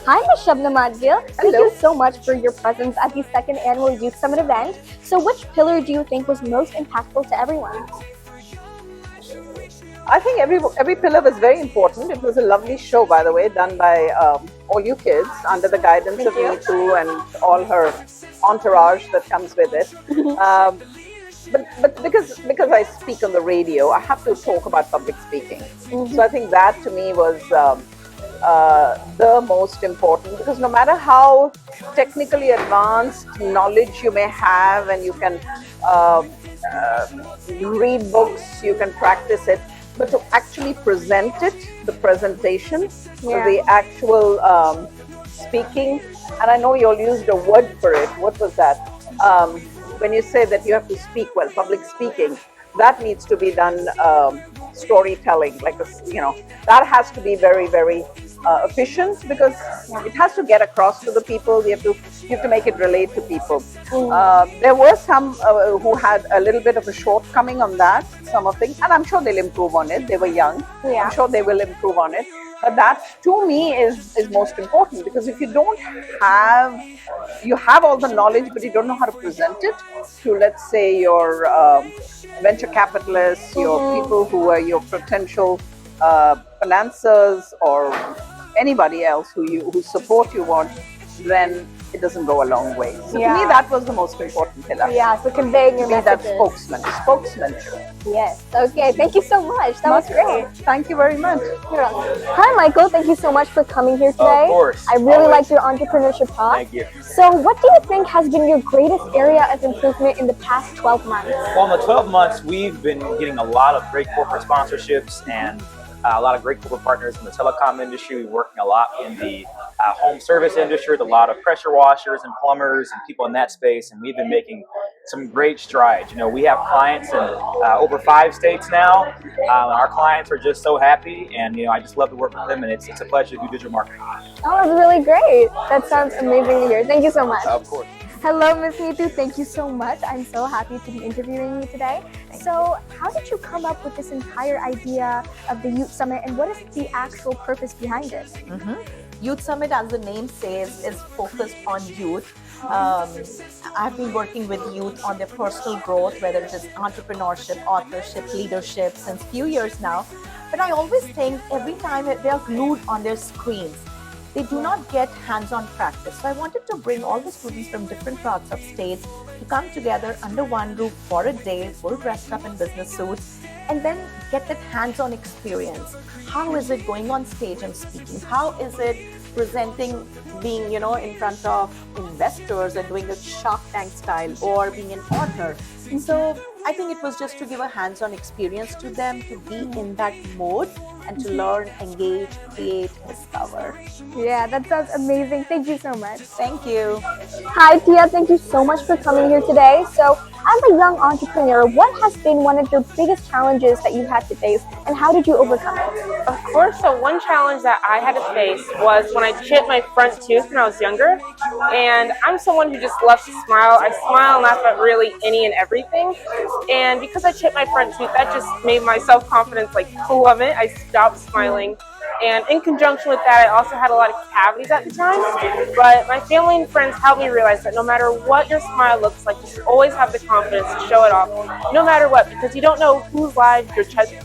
Hi, Ms. Shabnamadja. Thank Hello. you so much for your presence at the second annual Youth Summit event. So, which pillar do you think was most impactful to everyone? I think every pillar was very important. It was a lovely show, by the way, done by all you kids under the guidance Thank of you. Neetu and all her entourage that comes with it. Um, but because I speak on the radio, I have to talk about public speaking. So I think that to me was the most important, because no matter how technically advanced knowledge you may have, and you can um, uh, read books, you can practice it, but to actually present it, the presentation, the actual speaking, and I know you all used a word for it. What was that? When you say that you have to speak well, public speaking, that needs to be done. Storytelling, like that has to be very, very efficient, because it has to get across to the people. You have to make it relate to people. There were some who had a little bit of a shortcoming on that, some of things, and I'm sure they'll improve on it. They were young. I'm sure they will improve on it. But that to me is most important, because if you don't have you have all the knowledge, but you don't know how to present it to, let's say, your venture capitalists, your people who are your potential financiers, or anybody else who support you want, then it doesn't go a long way. So to me, that was the most important pillar. Yeah, so conveying your Be that messages. spokesmanship. Yes. Okay. Thank you so much. That was great. Thank you very much. Hi, Michael. Thank you so much for coming here today. Of course. I really liked your entrepreneurship talk. Thank you. So, what do you think has been your greatest area of improvement in the past 12 months? Well, in the 12 months, we've been getting a lot of great corporate sponsorships and a lot of great corporate partners in the telecom industry. We're working a lot in the home service industry with a lot of pressure washers and plumbers and people in that space, and we've been making some great strides. You know, we have clients in over 5 states now. Our clients are just so happy, and I just love to work with them, and it's a pleasure to do digital marketing. Oh, that's really great. That sounds amazing to hear. Thank you so much. Of course. Hello, Ms. Neetu. Thank you so much. I'm so happy to be interviewing you today. So, how did you come up with this entire idea of the Youth Summit, and what is the actual purpose behind it? Youth Summit, as the name says, is focused on youth. I've been working with youth on their personal growth, whether it is entrepreneurship, authorship, leadership, since few years now. But I always think every time they are glued on their screens, they do not get hands-on practice. So I wanted to bring all the students from different parts of states to come together under one roof for a day, full dressed up in business suits, and then get that hands-on experience. How is it going on stage and speaking? How is it presenting, being in front of investors and doing a Shark Tank style, or being an author? And so I think it was just to give a hands-on experience to them, to be in that mode and to learn, engage, create, discover. Yeah, that sounds amazing. Thank you so much. Thank you. Hi, Tia. Thank you so much for coming here today. So, as a young entrepreneur, what has been one of your biggest challenges that you had to face, and how did you overcome it? Of course, so one challenge that I had to face was when I chipped my front tooth when I was younger. And I'm someone who just loves to smile. I smile and laugh at really any and everything. And because I chipped my front tooth, that just made my self-confidence plummet. I stopped smiling. And in conjunction with that, I also had a lot of cavities at the time. But my family and friends helped me realize that no matter what your smile looks like, you should always have the confidence to show it off, no matter what, because you don't know whose lives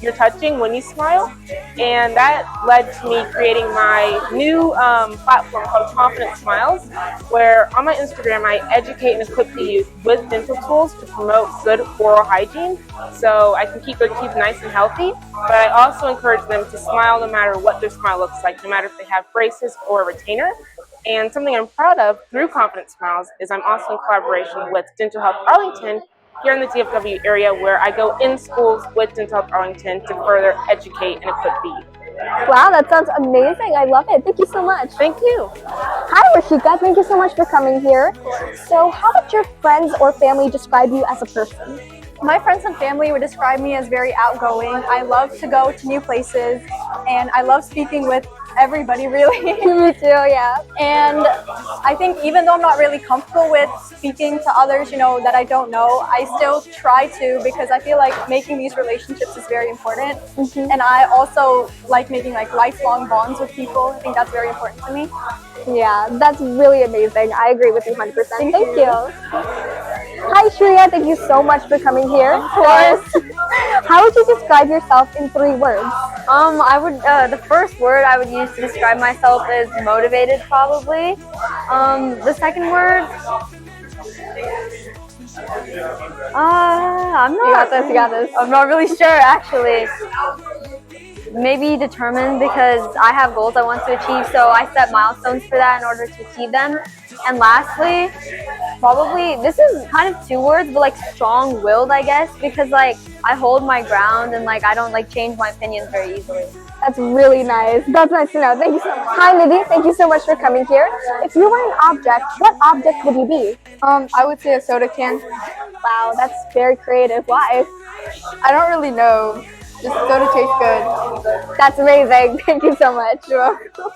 you're touching when you smile. And that led to me creating my new platform called Confident Smiles, where on my Instagram, I educate and equip the youth with dental tools to promote good oral hygiene so I can keep their teeth nice and healthy. But I also encourage them to smile no matter what their smile looks like, no matter if they have braces or a retainer. And something I'm proud of through Confident Smiles is I'm also in collaboration with Dental Health Arlington here in the DFW area, where I go in schools with Dental Health Arlington to further educate and equip the youth. Wow, that sounds amazing. I love it. Thank you so much. Thank you. Hi, Rashika. Thank you so much for coming here. So, how would your friends or family describe you as a person? My friends and family would describe me as very outgoing. I love to go to new places, and I love speaking with everybody really. Me too, yeah. And I think even though I'm not really comfortable with speaking to others, that I don't know, I still try to because I feel like making these relationships is very important. And I also like making like lifelong bonds with people. I think that's very important to me. Yeah, that's really amazing. I agree with you 100%. Thank you. Hi, Shreya. Thank you so much for coming here. Of course. How would you describe yourself in 3 words? I would the first word I would use to describe myself is motivated, probably. The second word, I'm not. You got this. You got this. I'm not really sure, actually. Maybe determined, because I have goals I want to achieve, so I set milestones for that in order to achieve them. And lastly, probably, this is kind of 2 words, but like strong-willed, I guess, because like I hold my ground and like I don't like change my opinions very easily. That's really nice. That's nice to know. Thank you so much. Hi, Nidhi. Thank you so much for coming here. If you were an object, what object would you be? I would say a soda can. Wow, that's very creative. Why? I don't really know. Just soda tastes good. That's amazing. Thank you so much. You're welcome.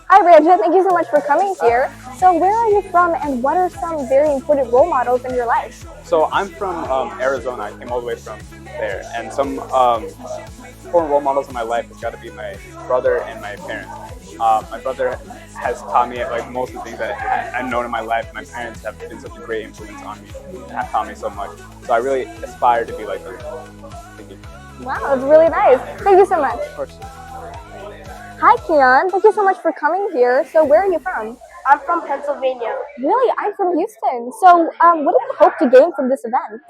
Hi, Ranja. Thank you so much for coming here. So where are you from, and what are some very important role models in your life? So I'm from Arizona. I came all the way from there, and some important role models in my life has got to be my brother and my parents. My brother has taught me like most of the things that I've known in my life. My parents have been such a great influence on me and have taught me so much. So I really aspire to be like them. Thank you. Wow, that's really nice. Thank you so much. Of course. Hi, Keon. Thank you so much for coming here. So where are you from? I'm from Pennsylvania. Really? I'm from Houston. So what do you hope to gain from this event?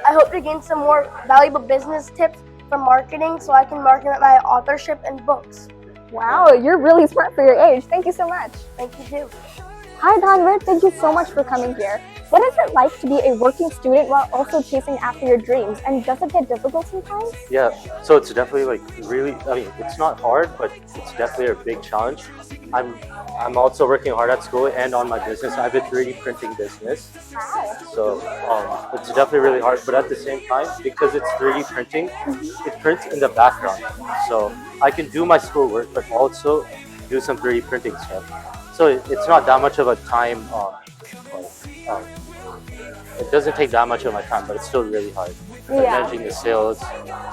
I hope to gain some more valuable business tips from marketing so I can market my authorship and books. Wow, you're really smart for your age. Thank you so much. Thank you too. Hi, Dhanvir. Thank you so much for coming here. What is it like to be a working student while also chasing after your dreams? And does it get difficult sometimes? Yeah, so it's definitely like really, I mean, it's not hard, but it's definitely a big challenge. I'm also working hard at school and on my business. I have a 3D printing business. Wow. So it's definitely really hard, but at the same time, because it's 3D printing, it prints in the background. So I can do my schoolwork, but also do some 3D printing stuff. So it's not that much of a time, it doesn't take that much of my time, but it's still really hard. Yeah. Managing the sales,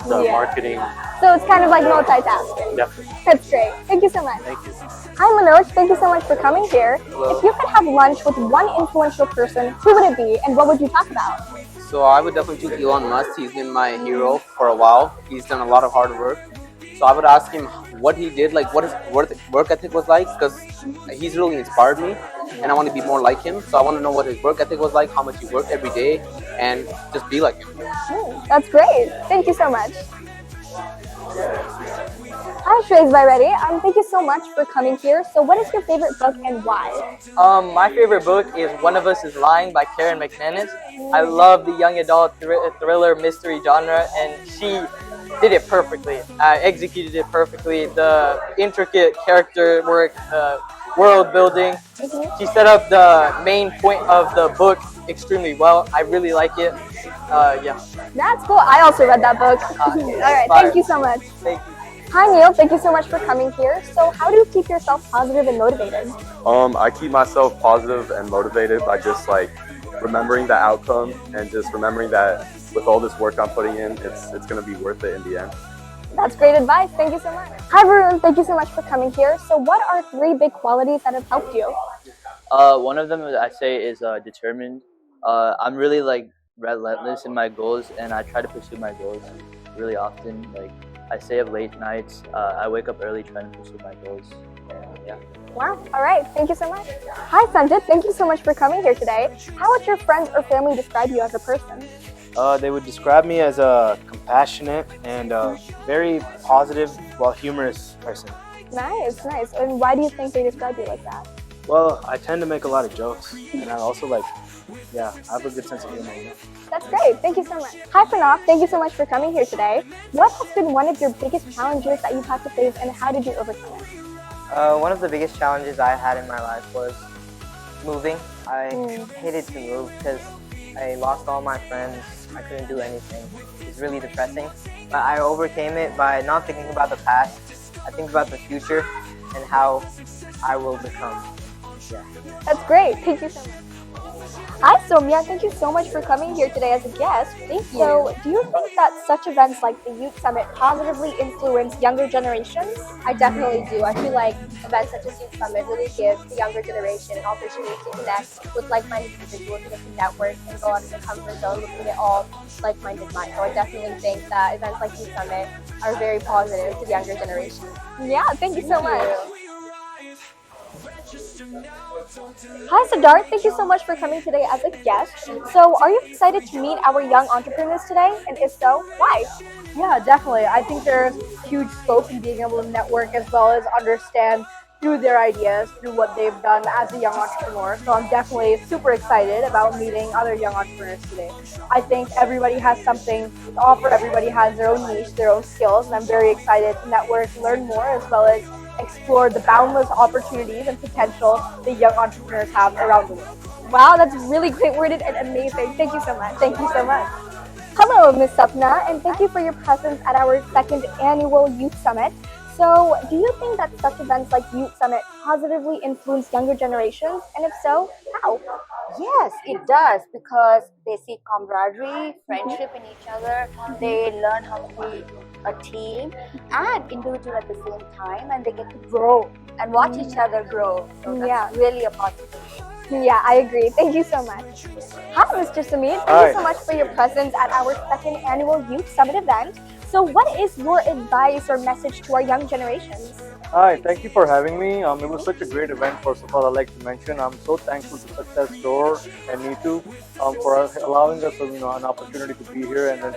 the marketing. So it's kind of like multitasking. Definitely. That's great. Thank you so much. Thank you. Hi, Manoj. Thank you so much for coming here. Hello. If you could have lunch with one influential person, who would it be, and what would you talk about? So I would definitely choose Elon Musk. He's been my hero for a while. He's done a lot of hard work. So I would ask him what he did, like what his work ethic was like, because he's really inspired me and I want to be more like him. So I want to know what his work ethic was like, how much he worked every day, and just be like him. That's great. Thank you so much. Hi, Shreyas Vairedi. Thank you so much for coming here. So what is your favorite book and why? My favorite book is One of Us is Lying by Karen McManus. I love the young adult thriller mystery genre, and she did it perfectly. Executed it perfectly. The intricate character work, world building. She set up the main point of the book extremely well. I really like it. Yeah. That's cool. I also read that book. All right. Thank you so much. Thank you. Hi, Neil. Thank you so much for coming here. So how do you keep yourself positive and motivated? I keep myself positive and motivated by just like remembering the outcome and just remembering that with all this work I'm putting in, it's going to be worth it in the end. That's great advice. Thank you so much. Hi, Varun. Thank you so much for coming here. So what are 3 big qualities that have helped you? One of them I say is determined. I'm really like relentless in my goals, and I try to pursue my goals really often. Like I stay up late nights. I wake up early trying to pursue my goals. And, yeah. Wow. All right. Thank you so much. Hi, Sanjit. Thank you so much for coming here today. How would your friends or family describe you as a person? They would describe me as a compassionate and very positive, while humorous person. Nice, nice. And why do you think they describe you like that? Well, I tend to make a lot of jokes, and I also I have a good sense of humor. That's great. Thank you so much. Hi, Pranav. Thank you so much for coming here today. What has been one of your biggest challenges that you've had to face, and how did you overcome it? One of the biggest challenges I had in my life was moving. I hated to move because I lost all my friends. I couldn't do anything. It was really depressing. But I overcame it by not thinking about the past. I think about the future, and how I will become. Yeah. That's great. Thank you so much. Hi, Soumya. Thank you so much for coming here today as a guest. Thank you. So, do you think that such events like the Youth Summit positively influence younger generations? I definitely do. I feel like events such as Youth Summit really give the younger generation an opportunity to connect with like-minded individuals and get to network and go out of the comfort zone looking at all like-minded minds. So I definitely think that events like Youth Summit are very positive to the younger generation. Yeah, thank you so much. Hi, Siddharth. Thank you so much for coming today as a guest. So, are you excited to meet our young entrepreneurs today? And if so, why? Yeah, definitely. I think there's huge scope in being able to network as well as understand through their ideas, through what they've done as a young entrepreneur. So I'm definitely super excited about meeting other young entrepreneurs today. I think everybody has something to offer. Everybody has their own niche, their own skills, and I'm very excited to network, learn more, as well as explore the boundless opportunities and potential that young entrepreneurs have around the world. Wow, that's really great worded and amazing. Thank you so much. Thank you so much. Hello, Ms. Sapna, and thank you for your presence at our second annual Youth Summit. So, do you think that such events like Youth Summit positively influence younger generations? And if so, how? Yes, it does, because they see camaraderie, friendship in each other. They learn how to be a team and individual at the same time, and they get to grow and watch each other grow. So that's really a positive. Yeah, I agree. Thank you so much. Hi, Mr. Samir. Thank you so much for your presence at our second annual Youth Summit event. So, what is your advice or message to our young generations? Hi, thank you for having me. It was such a great event. First of all, I'd like to mention I'm so thankful to Success Store and Neetu for allowing us, an opportunity to be here and then,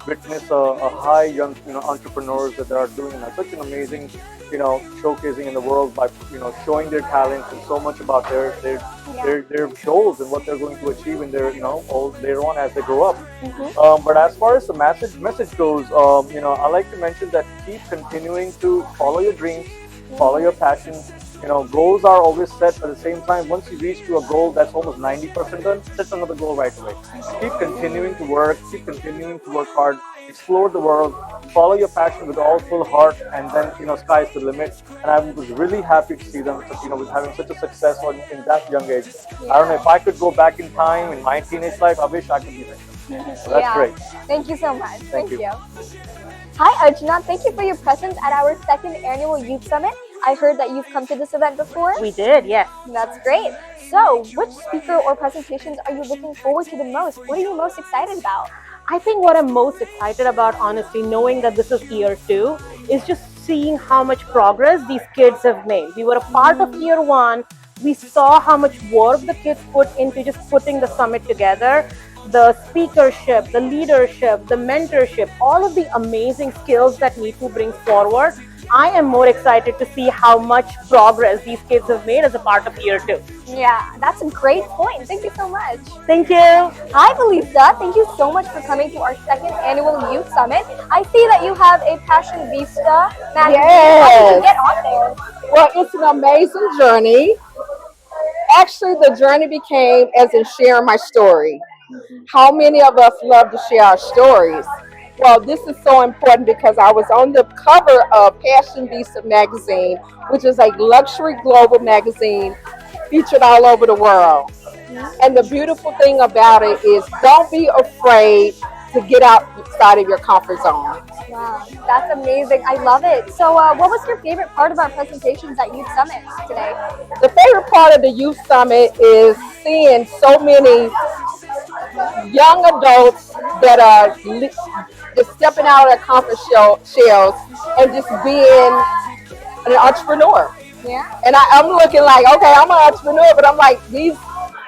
witness a high young, entrepreneurs that are doing such an amazing, showcasing in the world by, showing their talents and so much about their goals and what they're going to achieve in their, all later on as they grow up. But as far as the message goes, I like to mention that keep continuing to follow your dreams, follow your passion. Goals are always set at the same time. Once you reach to a goal that's almost 90% done, set another goal right away. Keep continuing to work, hard, explore the world, follow your passion with all full heart, and then, sky's the limit. And I was really happy to see them, with having such a success in that young age. I don't know, if I could go back in time in my teenage life, I wish I could be there. So that's great. Thank you so much. Thank you. Hi, Arjuna. Thank you for your presence at our second annual Youth Summit. I heard that you've come to this event before. We did, yes. That's great. So, which speaker or presentations are you looking forward to the most? What are you most excited about? I think what I'm most excited about, honestly, knowing that this is year 2, is just seeing how much progress these kids have made. We were a part of year 1. We saw how much work the kids put into just putting the summit together. The speakership, the leadership, the mentorship, all of the amazing skills that Neetu brings forward. I am more excited to see how much progress these kids have made as a part of year 2. Yeah, that's a great point. Thank you so much. Thank you. Hi, Belisa. Thank you so much for coming to our second annual Youth Summit. I see that you have a Passion Vista magazine. How did you get on there? Well, it's an amazing journey. Actually, the journey became as in sharing my story. How many of us love to share our stories? Well, this is so important because I was on the cover of Passion Vista magazine, which is a luxury global magazine featured all over the world. And the beautiful thing about it is don't be afraid to get outside of your comfort zone. Wow, that's amazing. I love it. So what was your favorite part of our presentations at Youth Summit today? The favorite part of the Youth Summit is seeing so many young adults that are just stepping out of their comfort shells and just being an entrepreneur. Yeah. And I'm looking like, okay, I'm an entrepreneur, but I'm like, these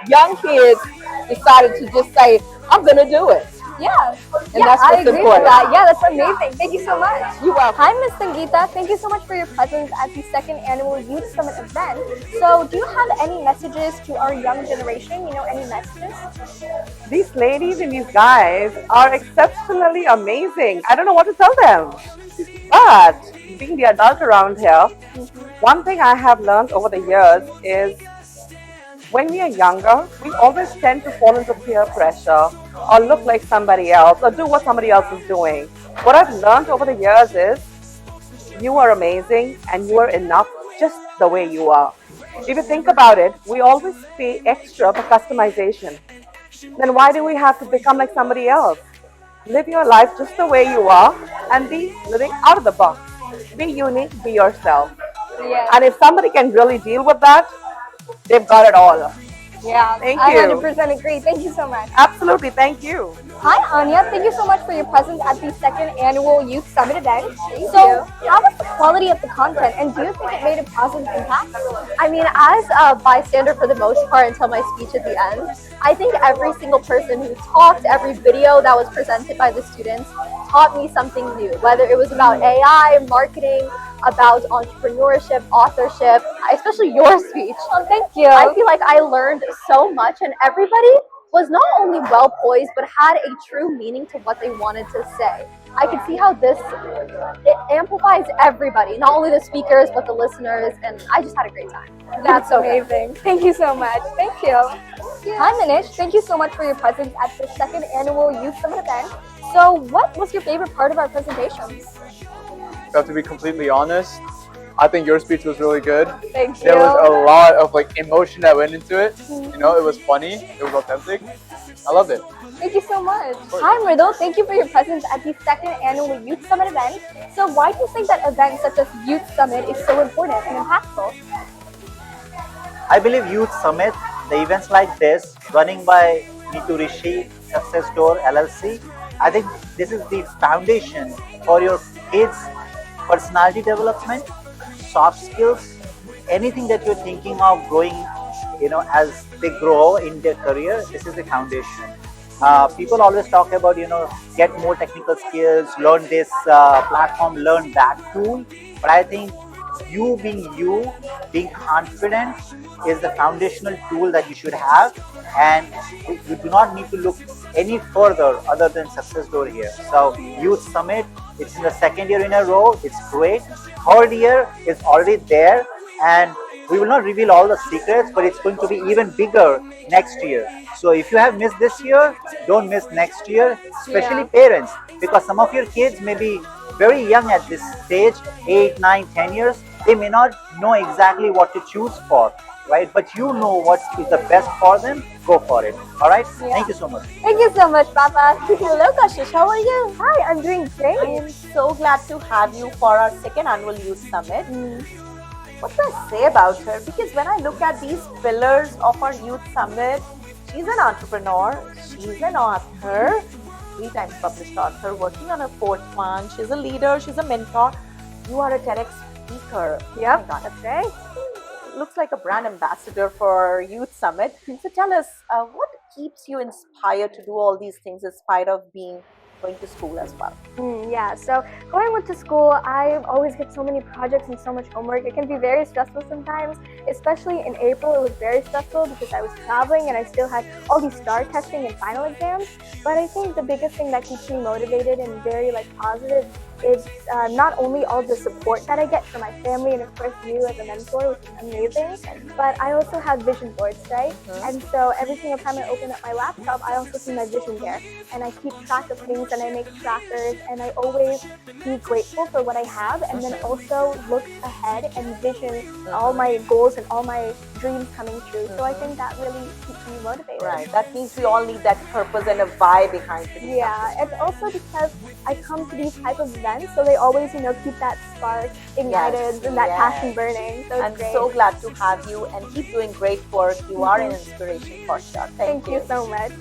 young kids decided to just say, I'm going to do it. Yeah. And that's what's I agree important. with that. Yeah, that's amazing. Thank you so much. You're welcome. Hi, Ms. Sangeeta. Thank you so much for your presence at the second annual Youth Summit event. So, do you have any messages to our young generation? Any messages? These ladies and these guys are exceptionally amazing. I don't know what to tell them. But being the adult around here, one thing I have learned over the years is when we are younger, we always tend to fall into peer pressure or look like somebody else or do what somebody else is doing. What I've learned over the years is you are amazing and you are enough just the way you are. If you think about it, we always pay extra for customization. Then why do we have to become like somebody else? Live your life just the way you are and be living out of the box. Be unique, be yourself. Yes. And if somebody can really deal with that, they've got it all. Yeah, Thank I you. 100% agree. Thank you so much. Absolutely, thank you. Hi, Anya. Thank you so much for your presence at the second annual Youth Summit event. Thank So, you. how was the quality of the content, and do you think it made a positive impact? I mean, as a bystander for the most part until my speech at the end, I think every single person who talked, every video that was presented by the students taught me something new, whether it was about AI, marketing, about entrepreneurship, authorship, especially your speech. Oh, thank you. I feel like I learned so much, and everybody was not only well poised but had a true meaning to what they wanted to say. I could see how it amplifies everybody, not only the speakers but the listeners, and I just had a great time. That's amazing. Thank you so much. Thank you. Hi, Manish. Thank you so much for your presence at the second annual Youth Summit event. So, what was your favorite part of our presentations? I have to be completely honest. I think your speech was really good. Thank you. There was a lot of like emotion that went into it. You know, it was funny. It was authentic. I loved it. Thank you so much. Hi, Mridul. Thank you for your presence at the second annual Youth Summit event. So, why do you think that events such as Youth Summit is so important and impactful? I believe Youth Summit, the events like this, running by Neetu Rishi Success Store LLC, I think this is the foundation for your kids' personality development, soft skills, anything that you're thinking of growing, as they grow in their career. This is the foundation. People always talk about, get more technical skills, learn this platform, learn that tool. But I think you, being confident is the foundational tool that you should have. And you do not need to look any further other than Success Door here. So Youth Summit, it's in the second year in a row. It's great. Third year is already there. And we will not reveal all the secrets, but it's going to be even bigger next year. So if you have missed this year, don't miss next year, especially parents, because some of your kids may be very young at this stage, 8, 9, 10 years. They may not know exactly what to choose for, right? But you know what is the best for them, go for it. All right? Thank you so much. Thank you so much, Papa. Hello, Kashish. How are you? Hi, I'm doing great. I am so glad to have you for our second annual Youth Summit. What do I say about her? Because when I look at these pillars of our Youth Summit, she's an entrepreneur, she's an author, 3 times published author, working on her 4th one. She's a leader, she's a mentor. You are a TEDx speaker. Yep, that's right. Looks like a brand ambassador for Youth Summit. So tell us, what keeps you inspired to do all these things in spite of going to school as well? Yeah, so going to school, I always get so many projects and so much homework. It can be very stressful sometimes, especially in April. It was very stressful because I was traveling and I still had all these STAR testing and final exams. But I think the biggest thing that keeps me motivated and very positive is not only all the support that I get from my family and of course you as a mentor, which is amazing, but I also have vision boards, right? And so every single time I open up my laptop, I also see my vision there, and I keep track of things and I make trackers, and I always be grateful for what I have, and then also look ahead and vision all my goals and all my dreams coming true. So I think that really keeps me motivated. Right, that means we all need that purpose and a why behind it. Yeah, it's also because I come to these type of events, so they always, keep that spark ignited and that passion burning. So I'm great. so glad to have you and keep doing great work. You are an inspiration for sure. Thank you so much.